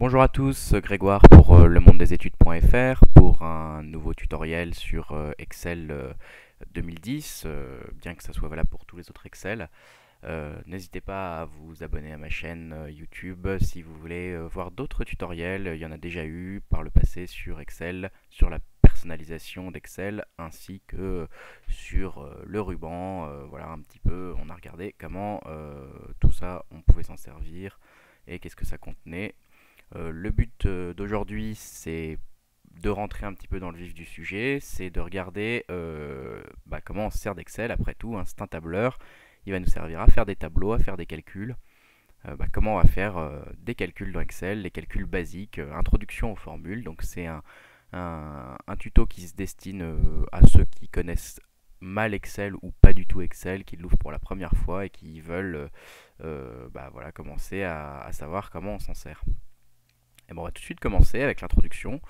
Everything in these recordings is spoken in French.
Bonjour à tous, Grégoire pour lemondedesétudes.fr pour un nouveau tutoriel sur Excel 2010, bien que ça soit valable pour tous les autres Excel. N'hésitez pas à vous abonner à ma chaîne YouTube si vous voulez voir d'autres tutoriels. Il y en a déjà eu par le passé sur Excel, sur la personnalisation d'Excel ainsi que sur le ruban. Voilà un petit peu, on a regardé comment tout ça on pouvait s'en servir et qu'est-ce que ça contenait. Le but d'aujourd'hui, c'est de rentrer un petit peu dans le vif du sujet, c'est de regarder comment on se sert d'Excel. Après tout, hein, c'est un tableur, il va nous servir à faire des tableaux, à faire des calculs. Comment on va faire des calculs dans Excel, les calculs basiques, introduction aux formules. Donc c'est un tuto qui se destine à ceux qui connaissent mal Excel ou pas du tout Excel, qui l'ouvrent pour la première fois et qui veulent voilà, commencer à savoir comment on s'en sert. Et bon, on va tout de suite commencer avec l'introduction.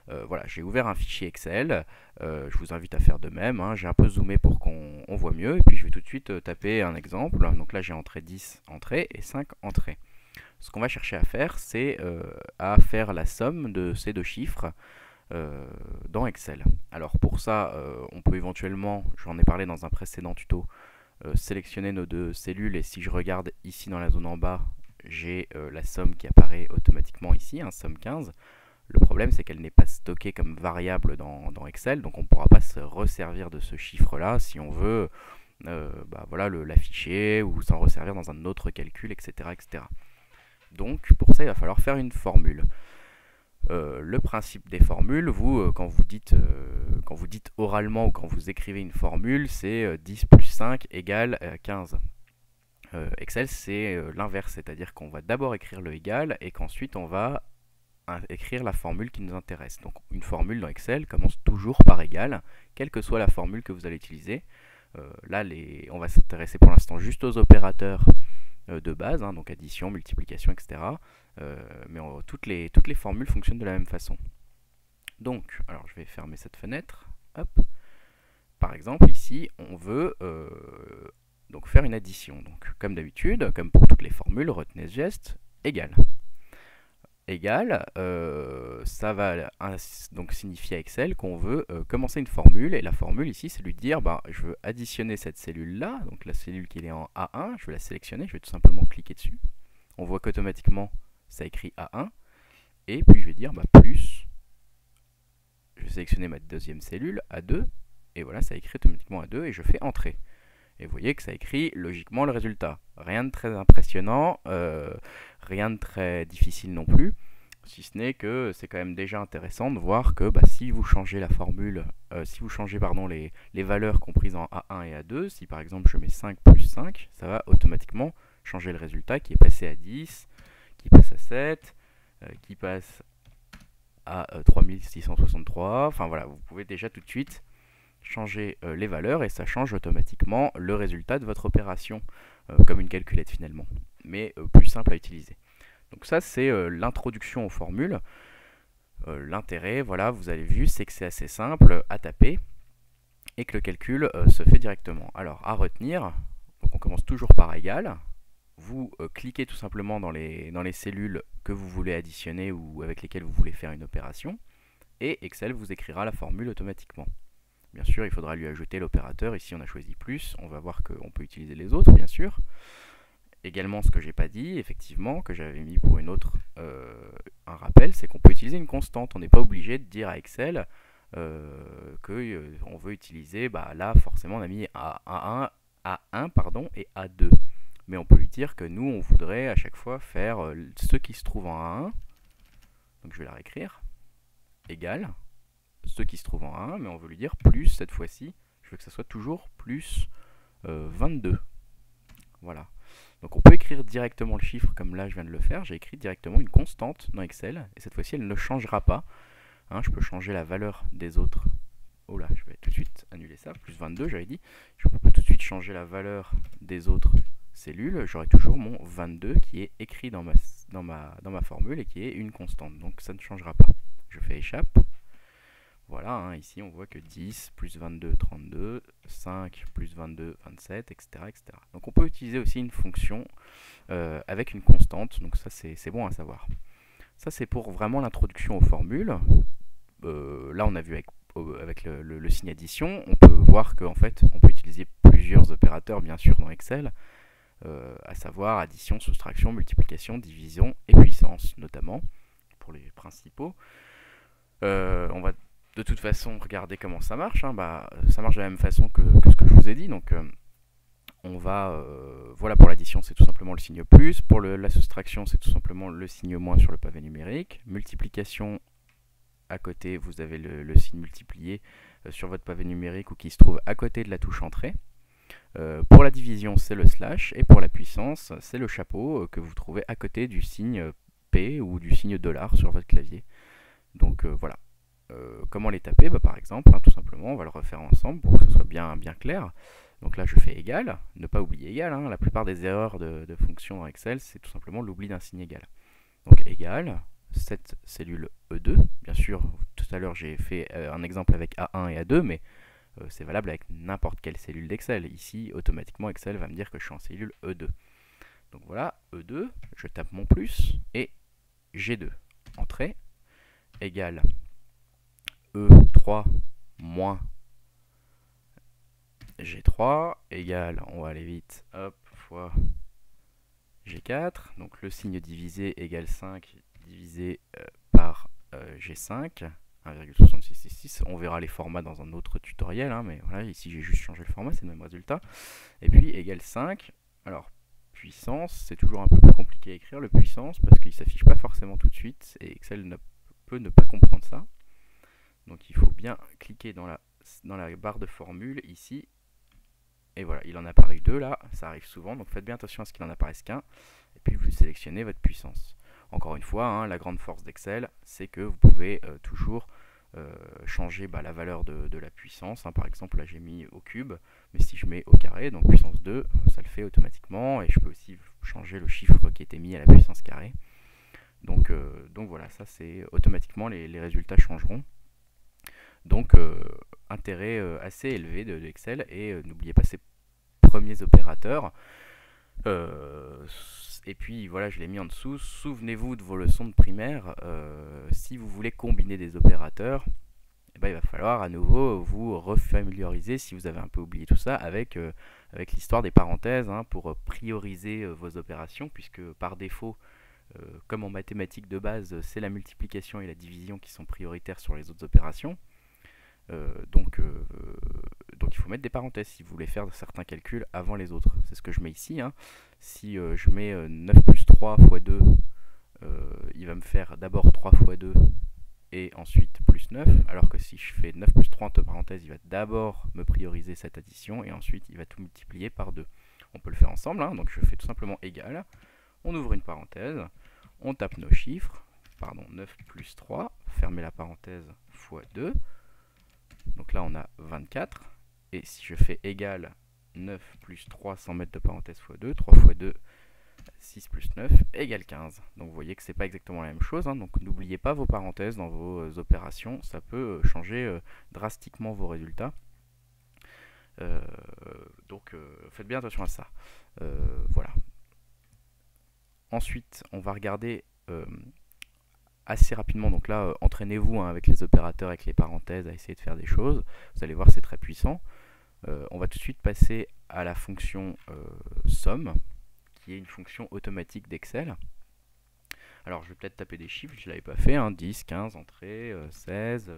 Voilà, j'ai ouvert un fichier Excel, je vous invite à faire de même, hein. J'ai un peu zoomé pour qu'on voit mieux, et puis je vais tout de suite taper un exemple. Donc là j'ai entré 10 entrées et 5 entrées. Ce qu'on va chercher à faire, c'est à faire la somme de ces deux chiffres dans Excel. Alors pour ça, on peut éventuellement, j'en ai parlé dans un précédent tuto, sélectionner nos deux cellules, et si je regarde ici dans la zone en bas, j'ai la somme qui apparaît automatiquement ici, hein, somme 15. Le problème, c'est qu'elle n'est pas stockée comme variable dans Excel, donc on ne pourra pas se resservir de ce chiffre-là si on veut voilà, l'afficher ou s'en resservir dans un autre calcul, etc., etc. Donc pour ça, il va falloir faire une formule. Le principe des formules, quand vous dites oralement ou quand vous écrivez une formule, c'est 10 plus 5 égale 15. Excel, c'est l'inverse, c'est-à-dire qu'on va d'abord écrire le égal et qu'ensuite on va écrire la formule qui nous intéresse. Donc une formule dans Excel commence toujours par égal, quelle que soit la formule que vous allez utiliser. Là, on va s'intéresser pour l'instant juste aux opérateurs de base, hein, donc addition, multiplication, etc. Mais toutes les formules fonctionnent de la même façon. Donc, alors je vais fermer cette fenêtre. Hop. Par exemple, ici, on veut donc faire une addition. Donc, comme d'habitude, comme pour toutes les formules, retenez ce geste, égal. Égal, ça va donc signifier à Excel qu'on veut commencer une formule, et la formule ici, c'est lui dire, je veux additionner cette cellule-là, donc la cellule qui est en A1, je vais la sélectionner, je vais tout simplement cliquer dessus. On voit qu'automatiquement, ça écrit A1, et puis je vais dire plus, je vais sélectionner ma deuxième cellule, A2, et voilà, ça écrit automatiquement A2, et je fais Entrée. Et vous voyez que ça écrit logiquement le résultat. Rien de très impressionnant, rien de très difficile non plus, si ce n'est que c'est quand même déjà intéressant de voir que si vous changez la formule, si vous changez les valeurs comprises en A1 et A2, si par exemple je mets 5 plus 5, ça va automatiquement changer le résultat qui est passé à 10, qui passe à 7, qui passe à 3663, enfin voilà, vous pouvez déjà tout de suite changer les valeurs et ça change automatiquement le résultat de votre opération, comme une calculette finalement, mais plus simple à utiliser. Donc ça c'est l'introduction aux formules. L'intérêt, voilà, vous avez vu, c'est que c'est assez simple à taper et que le calcul se fait directement. Alors à retenir, donc on commence toujours par égal. Vous cliquez tout simplement dans les cellules que vous voulez additionner ou avec lesquelles vous voulez faire une opération, et Excel vous écrira la formule automatiquement. Bien sûr, il faudra lui ajouter l'opérateur. Ici, on a choisi plus. On va voir qu'on peut utiliser les autres, bien sûr. Également, ce que j'ai pas dit, effectivement, que j'avais mis pour une autre, un rappel, c'est qu'on peut utiliser une constante. On n'est pas obligé de dire à Excel qu'on veut utiliser, là, forcément, on a mis A1 et A2. Mais on peut lui dire que nous, on voudrait à chaque fois faire ce qui se trouve en A1. Donc, je vais la réécrire. Égal. Ce qui se trouve en 1, mais on veut lui dire plus cette fois-ci. Je veux que ça soit toujours plus 22. Voilà. Donc on peut écrire directement le chiffre comme là je viens de le faire. J'ai écrit directement une constante dans Excel et cette fois-ci elle ne changera pas. Hein, je peux changer la valeur des autres. Oh là, je vais tout de suite annuler ça. Plus 22, j'avais dit. Je peux tout de suite changer la valeur des autres cellules. J'aurai toujours mon 22 qui est écrit dans ma formule et qui est une constante. Donc ça ne changera pas. Je fais échappe. Voilà, hein, ici on voit que 10 plus 22, 32, 5 plus 22, 27, etc., etc. Donc on peut utiliser aussi une fonction avec une constante, donc ça c'est bon à savoir. Ça c'est pour vraiment l'introduction aux formules. Là on a vu avec le signe addition, on peut voir qu'en fait on peut utiliser plusieurs opérateurs bien sûr dans Excel, à savoir addition, soustraction, multiplication, division et puissance notamment, pour les principaux. On va de toute façon regarder comment ça marche, hein. Ça marche de la même façon que ce que je vous ai dit, donc on va, voilà, pour l'addition c'est tout simplement le signe plus, pour la soustraction c'est tout simplement le signe moins sur le pavé numérique, multiplication à côté vous avez le signe multiplié sur votre pavé numérique ou qui se trouve à côté de la touche entrée. Pour la division c'est le slash et pour la puissance c'est le chapeau que vous trouvez à côté du signe P ou du signe $ sur votre clavier. Donc voilà. Comment les taper? Par exemple, hein, tout simplement, on va le refaire ensemble pour que ce soit bien clair. Donc là, je fais égal, ne pas oublier égal, hein. La plupart des erreurs de fonctions dans Excel, c'est tout simplement l'oubli d'un signe égal. Donc égal, cette cellule E2, bien sûr, tout à l'heure j'ai fait un exemple avec A1 et A2, mais c'est valable avec n'importe quelle cellule d'Excel. Ici, automatiquement, Excel va me dire que je suis en cellule E2. Donc voilà, E2, je tape mon plus, et G2, entrée, égale E3 moins G3 égale, on va aller vite, hop, fois G4. Donc le signe divisé égale 5 divisé par G5, 1,6666. On verra les formats dans un autre tutoriel, hein, mais voilà, ici j'ai juste changé le format, c'est le même résultat. Et puis égale 5. Alors, puissance, c'est toujours un peu plus compliqué à écrire, le puissance, parce qu'il ne s'affiche pas forcément tout de suite, et Excel peut ne pas comprendre ça. Donc il faut bien cliquer dans la barre de formule ici. Et voilà, il en apparaît 2 là, ça arrive souvent, donc faites bien attention à ce qu'il en apparaisse qu'un. Et puis vous sélectionnez votre puissance. Encore une fois, hein, la grande force d'Excel, c'est que vous pouvez toujours changer la valeur de la puissance. Hein. Par exemple, là j'ai mis au cube, mais si je mets au carré, donc puissance 2, ça le fait automatiquement. Et je peux aussi changer le chiffre qui était mis à la puissance carrée. Donc voilà, ça c'est automatiquement les résultats changeront. Donc intérêt assez élevé de Excel, et n'oubliez pas ces premiers opérateurs. Et puis voilà, je l'ai mis en dessous. Souvenez-vous de vos leçons de primaire. Si vous voulez combiner des opérateurs, il va falloir à nouveau vous refamiliariser, si vous avez un peu oublié tout ça, avec l'histoire des parenthèses, hein, pour prioriser vos opérations, puisque par défaut, comme en mathématiques de base, c'est la multiplication et la division qui sont prioritaires sur les autres opérations. Donc il faut mettre des parenthèses si vous voulez faire certains calculs avant les autres. C'est ce que je mets ici, hein. Si je mets 9 plus 3 fois 2, il va me faire d'abord 3 fois 2 et ensuite plus 9, alors que si je fais 9 plus 3 entre parenthèses, il va d'abord me prioriser cette addition et ensuite il va tout multiplier par 2. On peut le faire ensemble, hein. Donc je fais tout simplement égal, on ouvre une parenthèse, on tape nos chiffres, 9 plus 3, fermez la parenthèse, fois 2. Donc là on a 24, et si je fais égal 9 plus 3 sans mettre de parenthèse fois 2, 3 fois 2, 6 plus 9 égale 15. Donc vous voyez que c'est pas exactement la même chose, hein. Donc n'oubliez pas vos parenthèses dans vos opérations, ça peut changer drastiquement vos résultats. Donc faites bien attention à ça. Voilà. Ensuite on va regarder assez rapidement, donc là entraînez-vous, hein, avec les opérateurs, avec les parenthèses, à essayer de faire des choses. Vous allez voir, c'est très puissant. On va tout de suite passer à la fonction somme, qui est une fonction automatique d'Excel. Alors je vais peut-être taper des chiffres, je ne l'avais pas fait, hein, 10, 15, entrée, 16,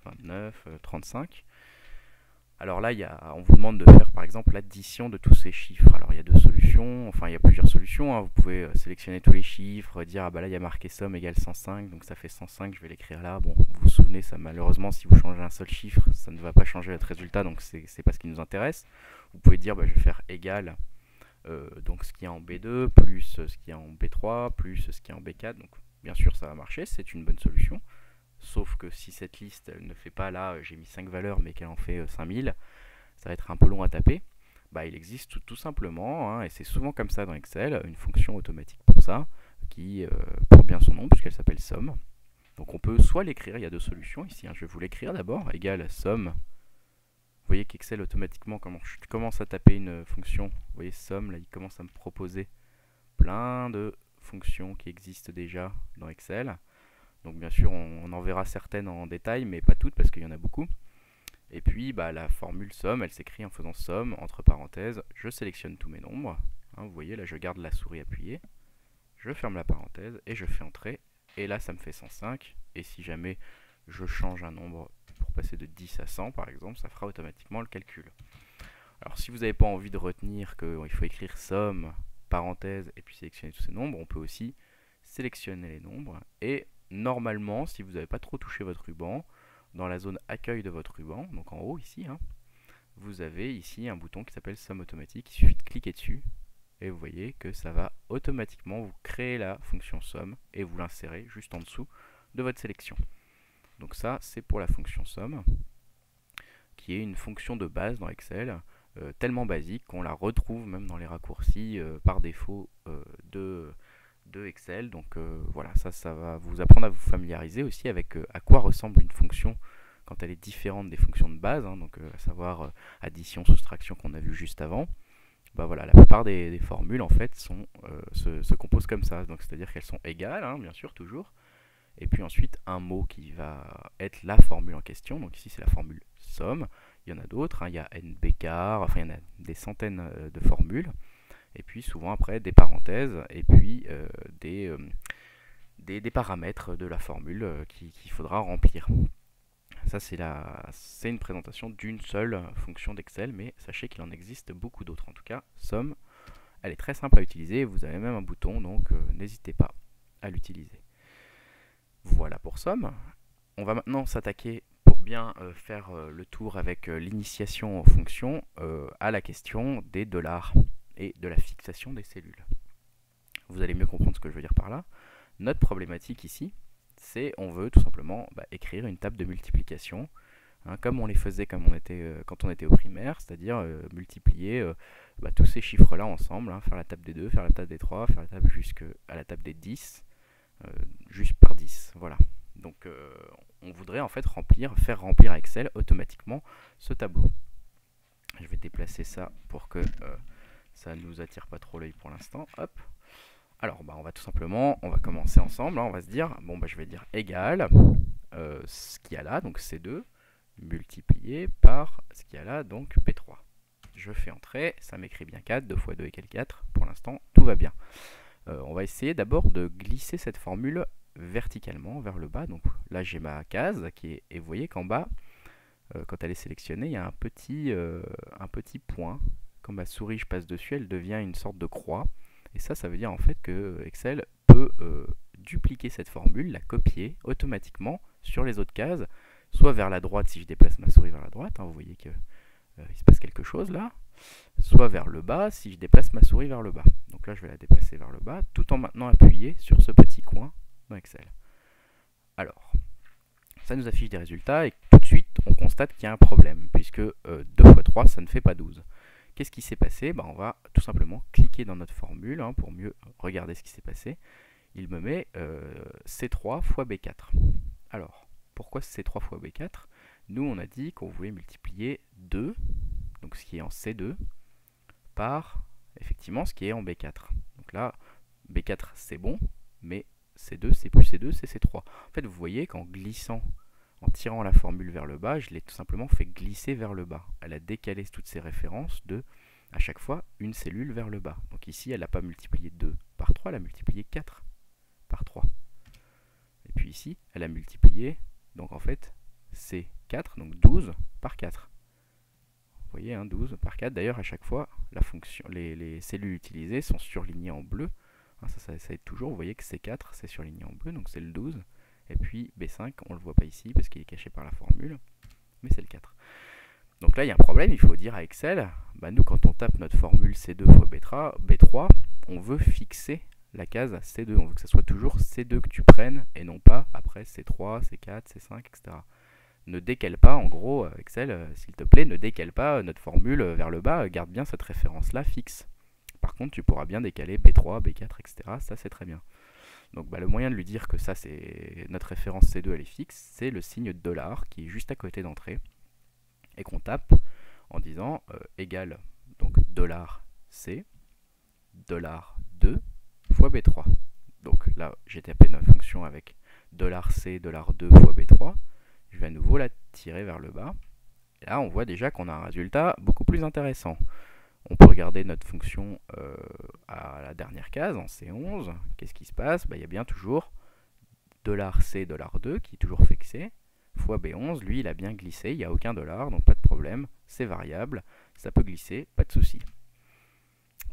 29, 35. Alors là, on vous demande de faire par exemple l'addition de tous ces chiffres. Alors il y a deux solutions, enfin il y a plusieurs solutions, hein. Vous pouvez sélectionner tous les chiffres, dire ah bah là il y a marqué somme égale 105, donc ça fait 105, je vais l'écrire là. Bon, vous vous souvenez, ça malheureusement si vous changez un seul chiffre, ça ne va pas changer votre résultat, donc c'est pas ce qui nous intéresse. Vous pouvez dire bah, je vais faire égal, donc ce qui est en B2 plus ce qui est en B3 plus ce qui est en B4, donc bien sûr ça va marcher, c'est une bonne solution. Sauf que si cette liste elle ne fait pas là, j'ai mis 5 valeurs mais qu'elle en fait 5000, ça va être un peu long à taper. Bah, il existe tout simplement, hein, et c'est souvent comme ça dans Excel, une fonction automatique pour ça, qui porte bien son nom puisqu'elle s'appelle somme. Donc on peut soit l'écrire, il y a deux solutions ici, hein, je vais vous l'écrire d'abord, égale somme. Vous voyez qu'Excel automatiquement, quand je commence à taper une fonction, vous voyez somme, là il commence à me proposer plein de fonctions qui existent déjà dans Excel. Donc bien sûr, on en verra certaines en détail, mais pas toutes parce qu'il y en a beaucoup. Et puis la formule somme, elle s'écrit en faisant somme, entre parenthèses, je sélectionne tous mes nombres. Vous voyez, là je garde la souris appuyée, je ferme la parenthèse et je fais entrer. Et là ça me fait 105. Et si jamais je change un nombre pour passer de 10 à 100 par exemple, ça fera automatiquement le calcul. Alors si vous n'avez pas envie de retenir qu'il faut écrire somme, parenthèse et puis sélectionner tous ces nombres, on peut aussi sélectionner les nombres. Et normalement, si vous n'avez pas trop touché votre ruban, dans la zone accueil de votre ruban, donc en haut ici, vous avez ici un bouton qui s'appelle somme automatique. Il suffit de cliquer dessus et vous voyez que ça va automatiquement vous créer la fonction somme et vous l'insérer juste en dessous de votre sélection. Donc ça, c'est pour la fonction somme, qui est une fonction de base dans Excel, tellement basique qu'on la retrouve même dans les raccourcis par défaut de Excel. Donc voilà, ça va vous apprendre à vous familiariser aussi avec à quoi ressemble une fonction quand elle est différente des fonctions de base, donc à savoir addition, soustraction qu'on a vu juste avant. Voilà, la plupart des formules en fait se composent comme ça, donc c'est-à-dire qu'elles sont égales, bien sûr toujours, et puis ensuite un mot qui va être la formule en question. Donc ici c'est la formule somme. Il y en a d'autres, il y a n bécart, enfin il y en a des centaines de formules, et puis souvent après des parenthèses et puis des paramètres de la formule qu'il faudra remplir. Ça c'est une présentation d'une seule fonction d'Excel, mais sachez qu'il en existe beaucoup d'autres. En tout cas, somme, elle est très simple à utiliser, vous avez même un bouton, donc n'hésitez pas à l'utiliser. Voilà pour somme. On va maintenant s'attaquer, pour bien faire le tour avec l'initiation aux fonctions, à la question des dollars et de la fixation des cellules. Vous allez mieux comprendre ce que je veux dire par là. Notre problématique ici, c'est on veut tout simplement écrire une table de multiplication, comme on les faisait quand on était au primaire, c'est-à-dire multiplier tous ces chiffres-là ensemble, faire la table des 2, faire la table des 3, faire la table jusqu'à la table des 10, juste par 10. Voilà. Donc on voudrait en fait faire remplir à Excel automatiquement ce tableau. Je vais déplacer ça pour que ça ne nous attire pas trop l'œil pour l'instant. Hop. Alors on va tout simplement, on va commencer ensemble, on va se dire, je vais dire égal, ce qu'il y a là, donc C2, multiplié par ce qu'il y a là, donc P3. Je fais entrer, ça m'écrit bien 4, 2 fois 2 égale 4, pour l'instant tout va bien. On va essayer d'abord de glisser cette formule verticalement vers le bas. Donc là j'ai ma case et vous voyez qu'en bas, quand elle est sélectionnée, il y a un petit point. Quand ma souris je passe dessus, elle devient une sorte de croix. Et ça veut dire en fait que Excel peut dupliquer cette formule, la copier automatiquement sur les autres cases, soit vers la droite si je déplace ma souris vers la droite, vous voyez qu'il se passe quelque chose là, soit vers le bas si je déplace ma souris vers le bas. Donc là je vais la déplacer vers le bas, tout en maintenant appuyé sur ce petit coin dans Excel. Alors, ça nous affiche des résultats et tout de suite on constate qu'il y a un problème, puisque 2 fois 3 ça ne fait pas 12. Qu'est-ce qui s'est passé? On va tout simplement cliquer dans notre formule pour mieux regarder ce qui s'est passé. Il me met C3 fois B4. Alors, pourquoi C3 fois B4? Nous, on a dit qu'on voulait multiplier 2, donc ce qui est en C2, par effectivement ce qui est en B4. Donc là, B4 c'est bon, mais C2 c'est plus C2, c'est C3. En fait, vous voyez qu'en glissant, en tirant la formule vers le bas, je l'ai tout simplement fait glisser vers le bas. Elle a décalé toutes ces références de, à chaque fois, une cellule vers le bas. Donc ici, elle n'a pas multiplié 2 par 3, elle a multiplié 4 par 3. Et puis ici, elle a multiplié, donc en fait, c'est 4, donc 12 par 4. Vous voyez, 12 par 4. D'ailleurs, à chaque fois, la fonction, les cellules utilisées sont surlignées en bleu. Ça aide toujours. Vous voyez que C4, c'est surligné en bleu, donc c'est le 12. Et puis B5, on ne le voit pas ici parce qu'il est caché par la formule, mais c'est le 4. Donc là, il y a un problème, il faut dire à Excel, nous quand on tape notre formule C2 fois B3, on veut fixer la case à C2. On veut que ce soit toujours C2 que tu prennes et non pas après C3, C4, C5, etc. Ne décale pas, en gros, Excel, s'il te plaît, ne décale pas notre formule vers le bas, garde bien cette référence-là fixe. Par contre, tu pourras bien décaler B3, B4, etc. Ça, c'est très bien. Donc le moyen de lui dire que ça, c'est notre référence C2, elle est fixe, c'est le signe $ qui est juste à côté d'entrée et qu'on tape en disant égal donc $C, $2 fois B3. Donc là, j'ai tapé notre fonction avec $C, $2 fois B3. Je vais à nouveau la tirer vers le bas. Et là, on voit déjà qu'on a un résultat beaucoup plus intéressant. On peut regarder notre fonction à la dernière case, en C11. Qu'est-ce qui se passe? Il y a bien toujours $C, $2 qui est toujours fixé, fois B11. Lui, il a bien glissé, il n'y a aucun dollar, donc pas de problème. C'est variable, ça peut glisser, pas de souci.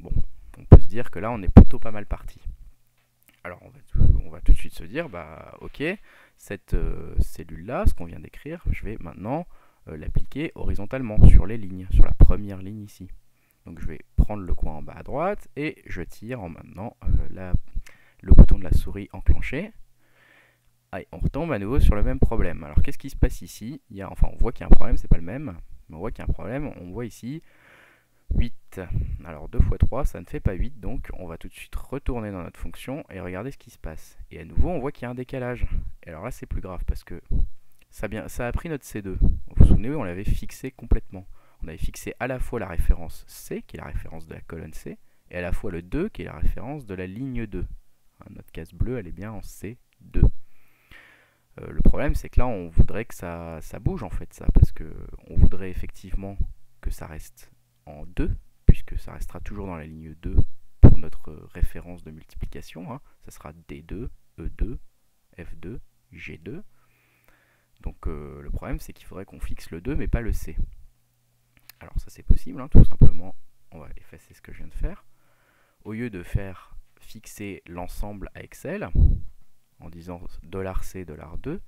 Bon, on peut se dire que là, on est plutôt pas mal parti. Alors, on va tout de suite se dire, ok, cette cellule-là, ce qu'on vient d'écrire, je vais maintenant l'appliquer horizontalement sur les lignes, sur la première ligne ici. Donc je vais prendre le coin en bas à droite et je tire en maintenant le bouton de la souris enclenché. Allez, on retombe à nouveau sur le même problème. Alors qu'est-ce qui se passe ici? Enfin, on voit qu'il y a un problème, c'est pas le même, mais on voit qu'il y a un problème. On voit ici 8. Alors 2 fois 3, ça ne fait pas 8, donc on va tout de suite retourner dans notre fonction et regarder ce qui se passe. Et à nouveau, on voit qu'il y a un décalage. Et alors là, c'est plus grave parce que ça a pris notre C2. Vous vous souvenez, on l'avait fixé complètement. On avait fixé à la fois la référence C, qui est la référence de la colonne C, et à la fois le 2, qui est la référence de la ligne 2. Notre case bleue, elle est bien en C2. Le problème, c'est que là, on voudrait que ça bouge, en fait, ça, parce qu'on voudrait effectivement que ça reste en 2, puisque ça restera toujours dans la ligne 2 pour notre référence de multiplication. Ça sera D2, E2, F2, G2. Donc le problème, c'est qu'il faudrait qu'on fixe le 2, mais pas le C. Alors ça c'est possible, tout simplement, on va effacer ce que je viens de faire. Au lieu de faire fixer l'ensemble à Excel, en disant $C, $2,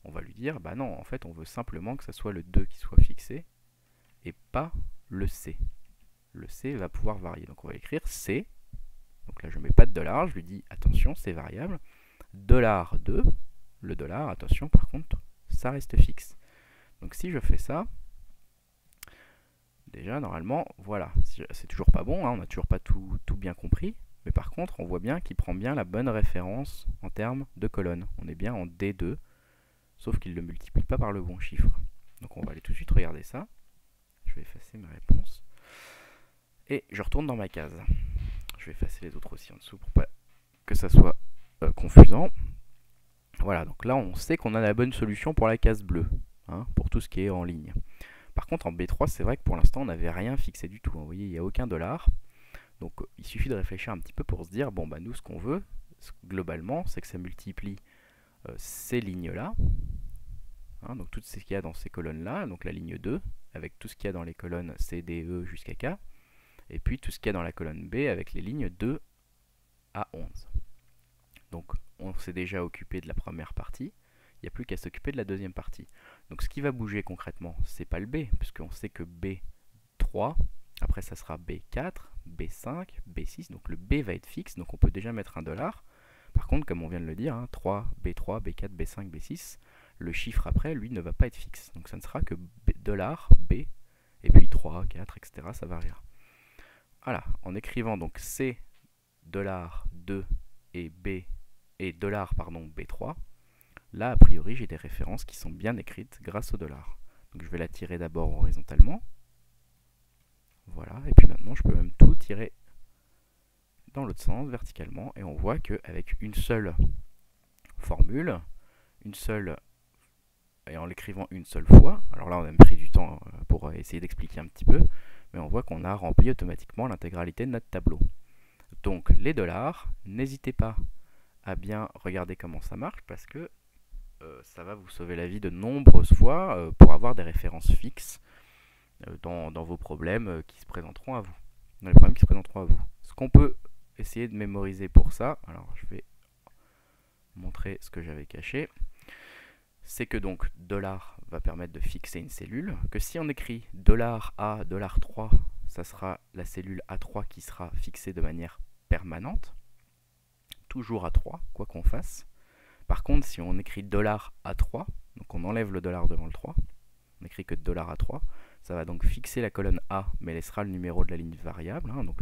on va lui dire, non, en fait on veut simplement que ce soit le 2 qui soit fixé, et pas le C. Le C va pouvoir varier, donc on va écrire C, donc là je ne mets pas de dollar, je lui dis, attention, c'est variable, $2, le dollar, attention par contre, ça reste fixe. Donc si je fais ça, déjà, normalement, voilà, c'est toujours pas bon, on n'a toujours pas tout bien compris, mais par contre, on voit bien qu'il prend bien la bonne référence en termes de colonne. On est bien en D2, sauf qu'il ne le multiplie pas par le bon chiffre. Donc on va aller tout de suite regarder ça. Je vais effacer mes réponses. Et je retourne dans ma case. Je vais effacer les autres aussi en dessous pour pas que ça soit confusant. Voilà, donc là, on sait qu'on a la bonne solution pour la case bleue, pour tout ce qui est en ligne. Par contre, en B3, c'est vrai que pour l'instant, on n'avait rien fixé du tout. Vous voyez, il n'y a aucun dollar. Donc, il suffit de réfléchir un petit peu pour se dire, bon, nous, ce qu'on veut, globalement, c'est que ça multiplie ces lignes-là. Donc, tout ce qu'il y a dans ces colonnes-là, donc la ligne 2, avec tout ce qu'il y a dans les colonnes C, D, E jusqu'à K. Et puis, tout ce qu'il y a dans la colonne B, avec les lignes 2 à 11. Donc, on s'est déjà occupé de la première partie. Il n'y a plus qu'à s'occuper de la deuxième partie. Donc ce qui va bouger concrètement, c'est pas le B, puisqu'on sait que B3, après ça sera B4, B5, B6, donc le B va être fixe, donc on peut déjà mettre un dollar. Par contre, comme on vient de le dire, 3, B3, B4, B5, B6, le chiffre après, lui, ne va pas être fixe. Donc ça ne sera que dollar, B, et puis 3, 4, etc., ça variera. Voilà, en écrivant donc C, dollar 2 et B, et dollar, pardon, B3, là, a priori, j'ai des références qui sont bien écrites grâce au dollar. Donc je vais la tirer d'abord horizontalement. Voilà, et puis maintenant, je peux même tout tirer dans l'autre sens, verticalement. Et on voit qu'avec une seule formule, et en l'écrivant une seule fois, alors là, on a pris du temps pour essayer d'expliquer un petit peu, mais on voit qu'on a rempli automatiquement l'intégralité de notre tableau. Donc les dollars, n'hésitez pas à bien regarder comment ça marche, parce que ça va vous sauver la vie de nombreuses fois pour avoir des références fixes dans vos problèmes qui se présenteront à vous. Dans les problèmes qui se présenteront à vous. Ce qu'on peut essayer de mémoriser pour ça, alors je vais montrer ce que j'avais caché, c'est que donc dollar va permettre de fixer une cellule, que si on écrit dollar $A, $3, ça sera la cellule A3 qui sera fixée de manière permanente, toujours A3, quoi qu'on fasse. Par contre, si on écrit dollar $A3, donc on enlève le dollar devant le 3, on n'écrit que dollar $A3, ça va donc fixer la colonne A, mais laissera le numéro de la ligne variable, donc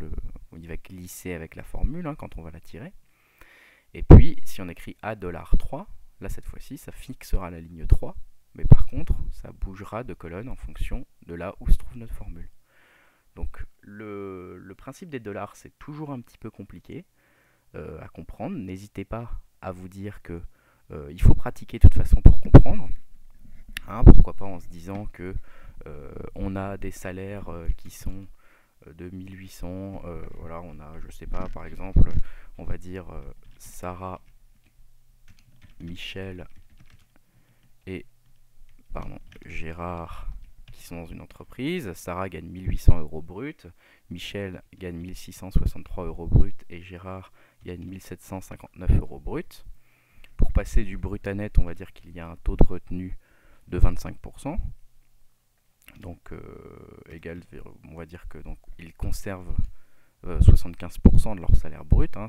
il va glisser avec la formule quand on va la tirer. Et puis, si on écrit A $3, là cette fois-ci, ça fixera la ligne 3, mais par contre, ça bougera de colonne en fonction de là où se trouve notre formule. Donc, le principe des dollars, c'est toujours un petit peu compliqué. à comprendre. N'hésitez pas à vous dire que il faut pratiquer de toute façon pour comprendre. Hein, pourquoi pas en se disant que on a des salaires qui sont de 1800, voilà, on a, je sais pas, par exemple, on va dire Sarah, Michel et pardon, Gérard qui sont dans une entreprise. Sarah gagne 1800 euros brut, Michel gagne 1663 euros brut et Gérard gagne 1759 euros brut. Pour passer du brut à net, on va dire qu'il y a un taux de retenue de 25%. Donc égal, on va dire que donc ils conservent 75% de leur salaire brut. Hein,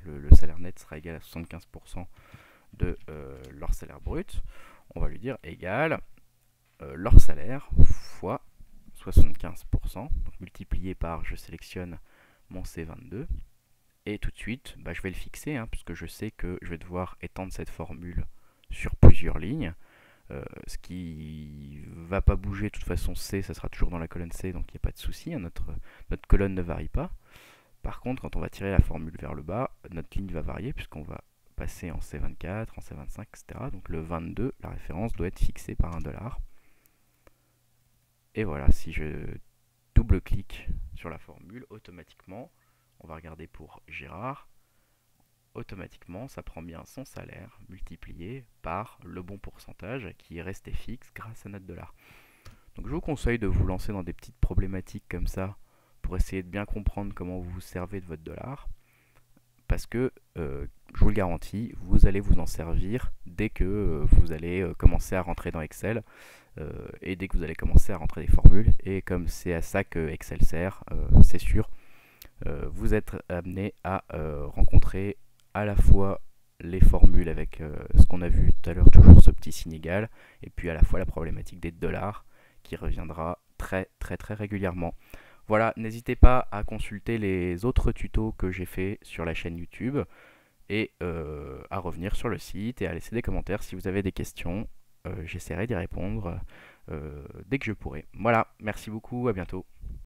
le salaire net sera égal à 75% de leur salaire brut. On va lui dire égal leur salaire fois 75%, donc multiplié par, je sélectionne mon C22, et tout de suite, je vais le fixer, hein, puisque je sais que je vais devoir étendre cette formule sur plusieurs lignes. Ce qui va pas bouger, de toute façon C, ça sera toujours dans la colonne C, donc il n'y a pas de souci, hein, notre colonne ne varie pas. Par contre, quand on va tirer la formule vers le bas, notre ligne va varier, puisqu'on va passer en C24, en C25, etc. Donc le 22, la référence doit être fixée par $1. Et voilà, si je double-clique sur la formule, automatiquement, on va regarder pour Gérard, automatiquement, ça prend bien son salaire multiplié par le bon pourcentage qui est resté fixe grâce à notre dollar. Donc je vous conseille de vous lancer dans des petites problématiques comme ça pour essayer de bien comprendre comment vous vous servez de votre dollar. Parce que, je vous le garantis, vous allez vous en servir dès que vous allez commencer à rentrer dans Excel et dès que vous allez commencer à rentrer des formules. Et comme c'est à ça que Excel sert, c'est sûr, vous êtes amené à rencontrer à la fois les formules avec ce qu'on a vu tout à l'heure, toujours ce petit signe égal, et puis à la fois la problématique des dollars qui reviendra très régulièrement. Voilà, n'hésitez pas à consulter les autres tutos que j'ai fait sur la chaîne YouTube et à revenir sur le site et à laisser des commentaires si vous avez des questions. J'essaierai d'y répondre dès que je pourrai. Voilà, merci beaucoup, à bientôt.